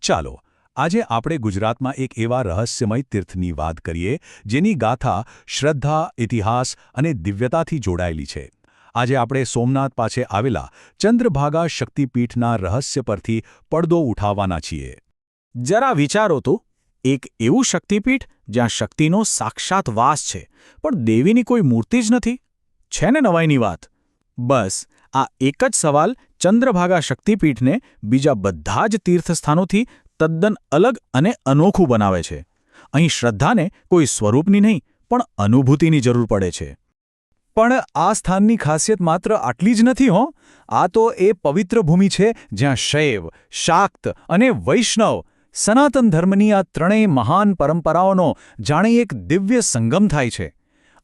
ચાલો આજે આપણે ગુજરાતમાં એક એવા રહસ્યમય તીર્થની વાત કરીએ જેની ગાથા શ્રદ્ધા, ઇતિહાસ અને દિવ્યતાથી જોડાયેલી છે. આજે આપણે સોમનાથ પાસે આવેલા ચંદ્રભાગા શક્તિપીઠના રહસ્ય પરથી પડદો ઉઠાવવાના છીએ. જરા વિચારો તો, એક એવું શક્તિપીઠ જ્યાં શક્તિનો સાક્ષાત વાસ છે, પણ દેવીની કોઈ મૂર્તિ જ નથી. છે ને નવાઈની વાત? બસ આ એક જ સવાલ ચંદ્રભાગા શક્તિપીઠને બીજા બધા જ તીર્થસ્થાનોથી તદ્દન અલગ અને અનોખું બનાવે છે. અહીં શ્રદ્ધાને કોઈ સ્વરૂપની નહીં, પણ અનુભૂતિની જરૂર પડે છે. પણ આ સ્થાનની ખાસિયત માત્ર આટલી જ નથી હો. આ તો એ પવિત્ર ભૂમિ છે જ્યાં શૈવ, શાક્ત અને વૈષ્ણવ સનાતન ધર્મની આ ત્રણેય મહાન પરંપરાઓનો જાણે એક દિવ્ય સંગમ થાય છે.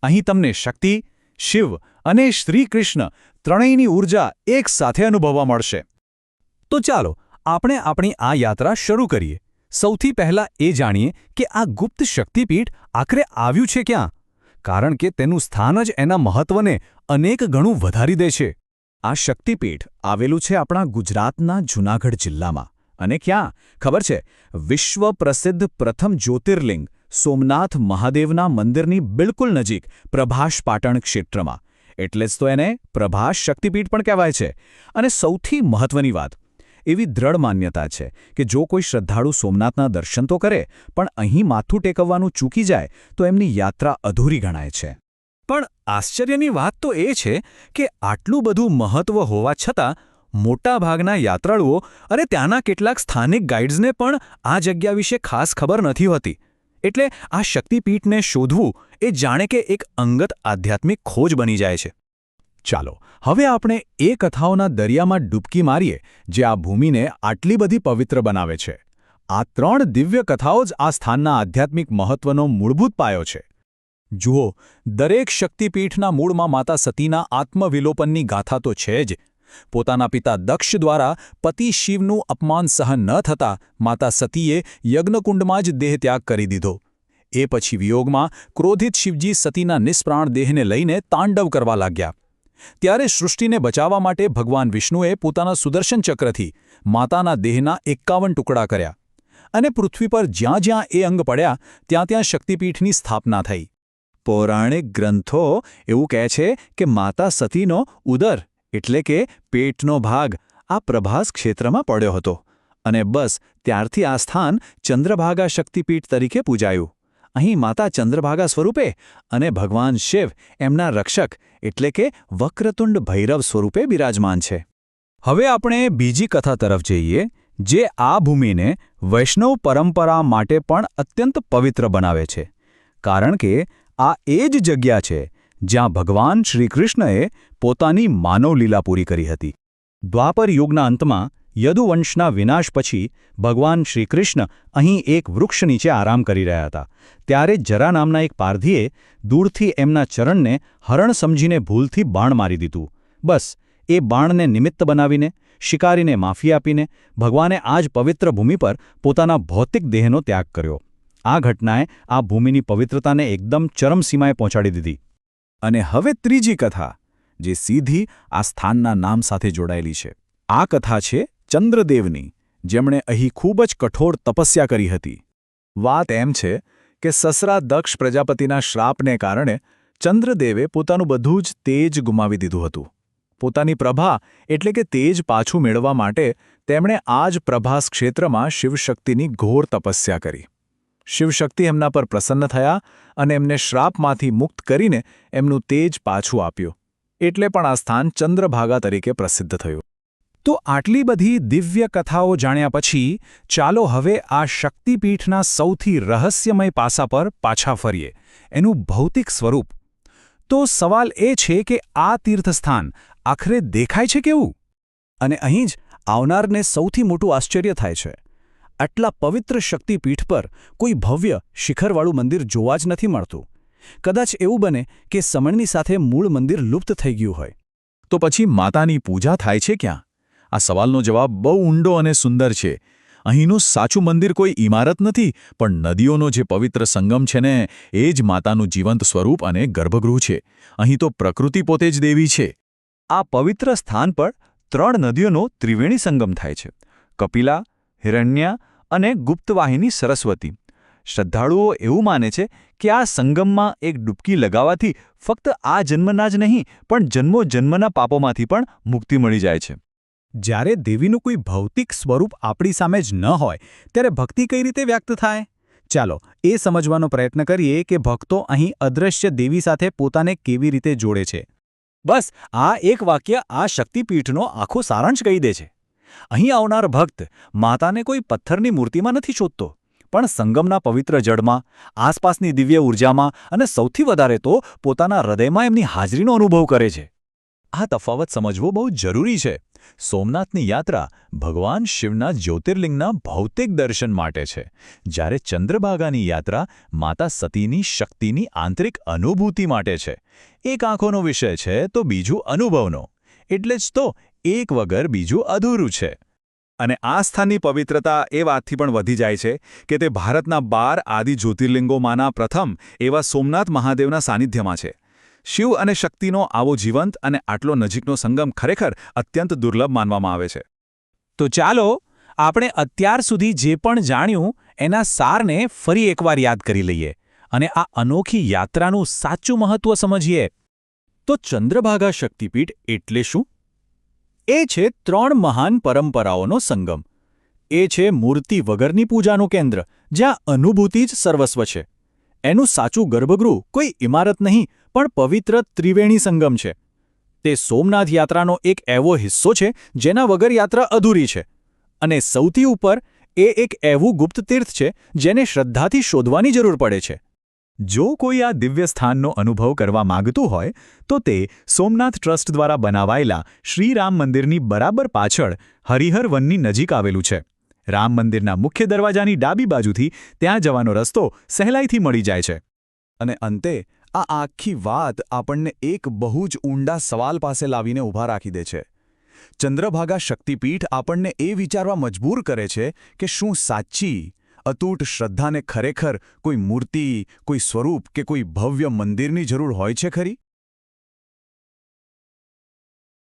અહીં તમને શક્તિ, શિવ અને શ્રીકૃષ્ણ ત્રણેયની ઊર્જા એક સાથે અનુભવવા મળશે. તો ચાલો આપણે આપણી આ યાત્રા શરૂ કરીએ. સૌથી પહેલાં એ જાણીએ કે આ ગુપ્ત શક્તિપીઠ આખરે આવ્યું છે ક્યાં, કારણ કે તેનું સ્થાન જ એના મહત્વને અનેક ગણું વધારી દે છે. આ શક્તિપીઠ આવેલું છે આપણા ગુજરાતના જૂનાગઢ જિલ્લામાં. અને ક્યાં ખબર છે? વિશ્વ પ્રસિદ્ધ પ્રથમ જ્યોતિર્લિંગ સોમનાથ મહાદેવના મંદિરની બિલકુલ નજીક પ્રભાસ પાટણ ક્ષેત્રમાં. એટલે જ તો એને પ્રભાસ શક્તિપીઠ પણ કહેવાય છે. અને સૌથી મહત્વની વાત, એવી દ્રઢ માન્યતા છે કે જો કોઈ શ્રદ્ધાળુ સોમનાથના દર્શન તો કરે, પણ અહીં માથું ટેકવવાનું ચૂકી જાય તો એમની યાત્રા અધૂરી ગણાય છે. પણ આશ્ચર્યની વાત તો એ છે કે આટલું બધું મહત્વ હોવા છતાં મોટાભાગના યાત્રાળુઓ અને ત્યાંના કેટલાક સ્થાનિક ગાઈડ્સને પણ આ જગ્યા વિશે ખાસ ખબર નથી હોતી. એટલે આ શક્તિપીઠને શોધવું એ જાણે કે એક અંગત આધ્યાત્મિક ખોજ બની જાય છે. ચાલો હવે આપણે એ કથાઓના દરિયામાં ડૂબકી મારીએ જે આ ભૂમિને આટલી બધી પવિત્ર બનાવે છે. આ ત્રણ દિવ્ય કથાઓ જ આ સ્થાનના આધ્યાત્મિક મહત્વનો મૂળભૂત પાયો છે. જુઓ, દરેક શક્તિપીઠના મૂળમાં માતા સતીના આત્મવિલોપનની ગાથા તો છે જ. પોતાના પિતા દક્ષ દ્વારા પતિ શિવનું અપમાન સહન ન થતાં માતા સતીએ યજ્ઞકુંડમાં જ દેહત્યાગ કરી દીધો. એ પછી વિયોગમાં ક્રોધિત શિવજી સતીના નિષ્પ્રાણ દેહને લઈને તાંડવ કરવા લાગ્યા. ત્યારે સૃષ્ટિને બચાવવા માટે ભગવાન વિષ્ણુએ પોતાના સુદર્શન ચક્રથી માતાના દેહના 51 ટુકડા કર્યા. અને પૃથ્વી પર જ્યાં જ્યાં એ અંગ પડ્યા ત્યાં ત્યાં શક્તિપીઠની સ્થાપના થઈ. પૌરાણિક ગ્રંથો એવું કહે છે કે માતા સતીનો ઉદર એટલે કે પેટનો ભાગ આ પ્રભાસ ક્ષેત્રમાં પડ્યો હતો. અને બસ ત્યારથી આ સ્થાન ચંદ્રભાગા શક્તિપીઠ તરીકે પૂજાયું. અહીં માતા ચંદ્રભાગા સ્વરૂપે અને ભગવાન શિવ એમના રક્ષક એટલે કે વક્રતુંડ ભૈરવ સ્વરૂપે બિરાજમાન છે. હવે આપણે બીજી કથા તરફ જઈએ જે આ ભૂમિને વૈષ્ણવ પરંપરા માટે પણ અત્યંત પવિત્ર બનાવે છે. કારણ કે આ એ જ જગ્યા છે જ્યાં ભગવાન શ્રીકૃષ્ણએ પોતાની માનવલીલા પૂરી કરી હતી. દ્વાપર યુગના અંતમાં યદુવંશના વિનાશ પછી ભગવાન શ્રીકૃષ્ણ અહીં એક વૃક્ષ નીચે આરામ કરી રહ્યા હતા. ત્યારે જરા નામના એક પારધીએ દૂરથી એમના ચરણને હરણ સમજીને ભૂલથી બાણ મારી દીધું. બસ એ બાણને નિમિત્ત બનાવીને, શિકારીને માફી આપીને ભગવાને આ જ પવિત્ર ભૂમિ પર પોતાના ભૌતિક દેહનો ત્યાગ કર્યો. આ ઘટનાએ આ ભૂમિની પવિત્રતાને એકદમ ચરમસીમાએ પહોંચાડી દીધી. અને હવે ત્રીજી કથા જે સીધી આ સ્થાનના નામ સાથે જોડાયેલી છે. આ કથા છે ચંદ્રદેવની, જેમણે અહીં ખૂબ જ કઠોર તપસ્યા કરી હતી. વાત એમ છે કે સસરા દક્ષ પ્રજાપતિના શ્રાપને કારણે ચંદ્રદેવે પોતાનું બધું જ તેજ ગુમાવી દીધું હતું. પોતાની પ્રભા એટલે કે તેજ પાછું મેળવવા માટે તેમણે આ જ પ્રભાસ ક્ષેત્રમાં શિવશક્તિની ઘોર તપસ્યા કરી. શિવશક્તિ એમના પર પ્રસન્ન થયા અને એમને શ્રાપમાંથી મુક્ત કરીને એમનું તેજ પાછું આપ્યું. એટલે પણ આ સ્થાન ચંદ્રભાગા તરીકે પ્રસિદ્ધ થયું. તો આટલી બધી દિવ્ય કથાઓ જાણ્યા પછી ચાલો હવે આ શક્તિપીઠના સૌથી રહસ્યમય પાસા પર પાછા ફરીએ, એનું ભૌતિક સ્વરૂપ. તો સવાલ એ છે કે આ તીર્થસ્થાન આખરે દેખાય છે કેવું? અને અહીં જ આવનારને સૌથી મોટું આશ્ચર્ય થાય છે. આટલા પવિત્ર શક્તિપીઠ પર કોઈ ભવ્ય શિખરવાળું મંદિર જોવા જ નથી મળતું. કદાચ એવું બને કે સમયની સાથે મૂળ મંદિર લુપ્ત થઈ ગયું હોય. તો પછી માતાની પૂજા થાય છે ક્યાં? આ સવાલનો જવાબ બહુ ઊંડો અને સુંદર છે. અહીંનું સાચું મંદિર કોઈ ઇમારત નથી, પણ નદીઓનો જે પવિત્ર સંગમ છે ને, એ જ માતાનું જીવંત સ્વરૂપ અને ગર્ભગૃહ છે. અહીં તો પ્રકૃતિ પોતે જ દેવી છે. આ પવિત્ર સ્થાન પર 3 નદીઓનો ત્રિવેણી સંગમ થાય છે. કપિલા, હિરણ્યા અને ગુપ્તવાહિની સરસ્વતી. શ્રદ્ધાળુઓ એવું માને છે કે આ સંગમમાં એક ડૂબકી લગાવવાથી ફક્ત આ જન્મના જ નહીં પણ જન્મોજન્મના પાપોમાંથી પણ મુક્તિ મળી જાય છે. જ્યારે દેવીનું કોઈ ભૌતિક સ્વરૂપ આપણી સામે જ ન હોય ત્યારે ભક્તિ કઈ રીતે વ્યક્ત થાય? ચાલો એ સમજવાનો પ્રયત્ન કરીએ કે ભક્તો અહીં અદૃશ્ય દેવી સાથે પોતાને કેવી રીતે જોડે છે. બસ આ એક વાક્ય આ શક્તિપીઠનો આખો સારાંશ કહી દે છે. અહીં આવનાર ભક્ત માતાને કોઈ પથ્થરની મૂર્તિમાં નથી શોધતો, પણ સંગમના પવિત્ર જળમાં, આસપાસની દિવ્ય ઊર્જામાં અને સૌથી વધારે તો પોતાના હૃદયમાં એમની હાજરીનો અનુભવ કરે છે. આ તફાવત સમજવો બહુ જરૂરી છે. સોમનાથની યાત્રા ભગવાન શિવના જ્યોતિર્લિંગના ભૌતિક દર્શન માટે છે, જ્યારે ચંદ્રભાગાની યાત્રા માતા સતીની શક્તિની આંતરિક અનુભૂતિ માટે છે. એક આંખોનો વિષય છે તો બીજું અનુભવનો. એટલે જ તો એક વગર બીજું અધૂરું છે. અને આ સ્થાનની પવિત્રતા એ વાતથી પણ વધી જાય છે કે તે ભારતના 12 આદિ જ્યોતિર્લિંગોમાંના પ્રથમ એવા સોમનાથ મહાદેવના સાનિધ્યમાં છે. શિવ અને શક્તિનો આવો જીવંત અને આટલો નજીકનો સંગમ ખરેખર અત્યંત દુર્લભ માનવામાં આવે છે. તો ચાલો આપણે અત્યાર સુધી જે પણ જાણ્યું એના સારને ફરી એકવાર યાદ કરી લઈએ અને આ અનોખી યાત્રાનું સાચું મહત્વ સમજીએ. તો ચંદ્રભાગા શક્તિપીઠ એટલે શું? એ છે 3 મહાન પરંપરાઓનો સંગમ. એ છે મૂર્તિ વગરની પૂજાનું કેન્દ્ર, જ્યાં અનુભૂતિ જ સર્વસ્વ છે. એનું સાચું ગર્ભગૃહ કોઈ ઇમારત નહીં પણ પવિત્ર ત્રિવેણી સંગમ છે. તે સોમનાથ યાત્રાનો એક એવો હિસ્સો છે જેના વગર યાત્રા અધૂરી છે. અને સૌથી ઉપર એ એક એવું ગુપ્ત તીર્થ છે જેને શ્રદ્ધાથી શોધવાની જરૂર પડે છે. જો કોઈ આ દિવ્ય સ્થાનનો અનુભવ કરવા માંગતું હોય તો તે સોમનાથ ટ્રસ્ટ દ્વારા બનાવાયેલા શ્રીરામ મંદિરની બરાબર પાછળ હરિહર વનની નજીક આવેલું છે. રામ મંદિરના મુખ્ય દરવાજાની ડાબી બાજુથી ત્યાં જવાનો રસ્તો સહેલાઈથી મળી જાય છે. અને અંતે આ આખી વાત આપણને એક બહુ જ ઊંડા સવાલ પાસે લાવીને ઊભા રાખી દે છે. ચંદ્રભાગા શક્તિપીઠ આપણને એ વિચારવા મજબૂર કરે છે કે શું સાચી અતૂટ શ્રદ્ધાને ખરેખર કોઈ મૂર્તિ, કોઈ સ્વરૂપ કે કોઈ ભવ્ય મંદિરની જરૂર હોય છે ખરી?